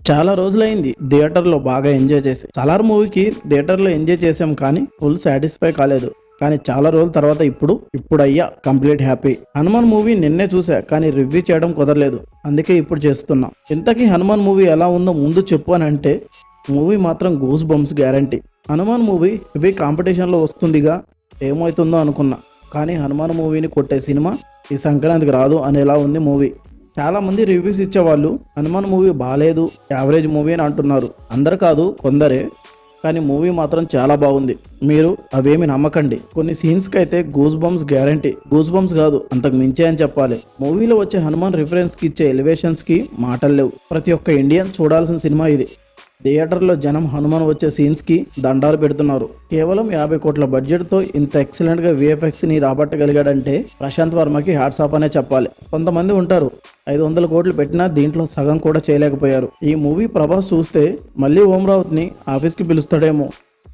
చాలా రోజులైంది థియేటర్లో బాగా ఎంజాయ్ చేసి. సలార్ మూవీకి థియేటర్లో ఎంజాయ్ చేసాం కానీ ఫుల్ సాటిస్ఫై కాలేదు. కానీ చాలా రోజుల తర్వాత ఇప్పుడు అయ్యా కంప్లీట్ హ్యాపీ. హనుమాన్ మూవీ నిన్నే చూసా కానీ రివ్యూ చేయడం కుదరలేదు, అందుకే ఇప్పుడు చేస్తున్నా. ఇంతకీ హనుమాన్ మూవీ ఎలా ఉందో ముందు చెప్పు అని అంటే మూవీ మాత్రం goose bumps guarantee. Hanuman movie ఇవి కాంపిటీషన్లో వస్తుందిగా, ఏమవుతుందో అనుకున్నా. కానీ హనుమాన్ మూవీని కొట్టే సినిమా ఈ సంక్రాంతికి రాదు అనేలా ఉంది మూవీ. చాలామంది రివ్యూస్ ఇచ్చేవాళ్ళు హనుమాన్ మూవీ బాగాలేదు, యావరేజ్ మూవీ అని అంటున్నారు. అందరు కాదు, కొందరే. కానీ మూవీ మాత్రం చాలా బాగుంది. మీరు అవేమి నమ్మకండి. కొన్ని సీన్స్కి అయితే goose bumps guarantee. Goose bumps కాదు, అంతకు మించే అని చెప్పాలి. మూవీలో వచ్చే హనుమాన్ రిఫరెన్స్కి ఇచ్చే ఎలివేషన్స్కి మాటలు లేవు. ప్రతి ఒక్క ఇండియన్ చూడాల్సిన సినిమా ఇది. థియేటర్లో జనం హనుమాన్ వచ్చే సీన్స్కి దండాలు పెడుతున్నారు. కేవలం 50 కోట్ల బడ్జెట్తో ఇంత ఎక్సలెంట్గా VFXని రాబట్టగలిగాడంటే ప్రశాంత్ వర్మకి హ్యాట్స్ ఆఫ్ అనే చెప్పాలి. కొంతమంది ఉంటారు 500 కోట్లు పెట్టినా దీంట్లో సగం కూడా చేయలేకపోయారు. ఈ మూవీ ప్రభాస్ చూస్తే మళ్ళీ ఓం రావుత్ని ఆఫీస్కి పిలుస్తాడేమో.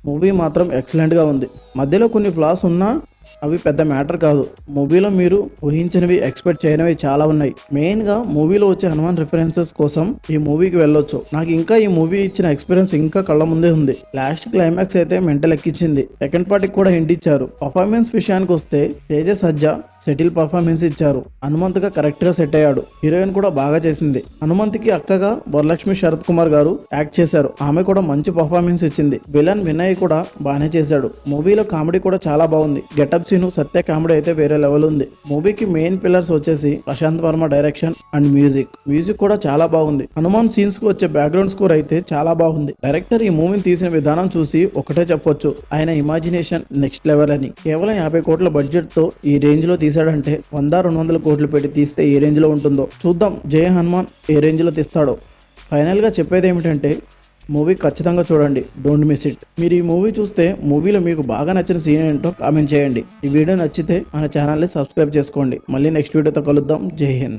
మూవీ మాత్రం ఎక్సలెంట్గా ఉంది. మధ్యలో కొన్ని ఫ్లాస్ ఉన్నా అవి పెద్ద మ్యాటర్ కాదు. మూవీలో మీరు ఊహించినవి, ఎక్స్పెక్ట్ చేయనివి చాలా ఉన్నాయి. మెయిన్గా మూవీలో వచ్చే హనుమాన్ రిఫరెన్సెస్ కోసం ఈ మూవీకి వెళ్ళొచ్చు. నాకు ఇంకా ఈ మూవీ ఇచ్చిన ఎక్స్పీరియన్స్ ఇంకా కళ్ళ ముందే ఉంది. లాస్ట్ క్లైమాక్స్ అయితే మెంటల్ ఎక్కించింది. సెకండ్ పార్టీకి కూడా హింట్ ఇచ్చారు. పర్ఫార్మెన్స్ విషయానికి వస్తే తేజస్ సజ్జా సెటిల్ పర్ఫార్మెన్స్ ఇచ్చారు. హనుమంత్గా కరెక్ట్ గా సెట్ అయ్యాడు. హీరోయిన్ కూడా బాగా చేసింది. హనుమంత్కి అక్కగా వరలక్ష్మి శరత్ కుమార్ గారు యాక్ట్ చేశారు. ఆమె కూడా మంచి పర్ఫార్మెన్స్ ఇచ్చింది. విలన్ వినయ్ కూడా బాగానే చేశాడు. మూవీలో కామెడీ కూడా చాలా బాగుంది. గెటప్ సీను సత్య కామెడీ అయితే వేరే లెవెల్ ఉంది. మూవీకి మెయిన్ పిల్లర్స్ వచ్చేసి Prashanth Varma direction and music కూడా చాలా బాగుంది. హనుమాన్ సీన్స్ కు వచ్చే బ్యాక్గ్రౌండ్ స్కోర్ అయితే చాలా బాగుంది. డైరెక్టర్ ఈ మూవీని తీసిన విధానం చూసి ఒకటే చెప్పొచ్చు, ఆయన ఇమాజినేషన్ నెక్స్ట్ లెవెల్ అని. కేవలం 50 కోట్ల బడ్జెట్ తో ఈ రేంజ్ లో తీసాడంటే 100-200 కోట్లు పెట్టి తీస్తే ఏ రేంజ్ లో ఉంటుందో చూద్దాం. జయ హనుమాన్ ఏ రేంజ్ లో తీస్తాడో. ఫైనల్ గా చెప్పేది ఏమిటంటే మూవీ ఖచ్చితంగా చూడండి, డోంట్ మిస్ ఇట్. మీరు ఈ మూవీ చూస్తే మూవీలో మీకు బాగా నచ్చిన సీన్ ఏంటో కామెంట్ చేయండి. ఈ వీడియో నచ్చితే మన ఛానల్ని సబ్స్క్రైబ్ చేసుకోండి. మళ్ళీ నెక్స్ట్ వీడియోతో కలుద్దాం. జై హింద్.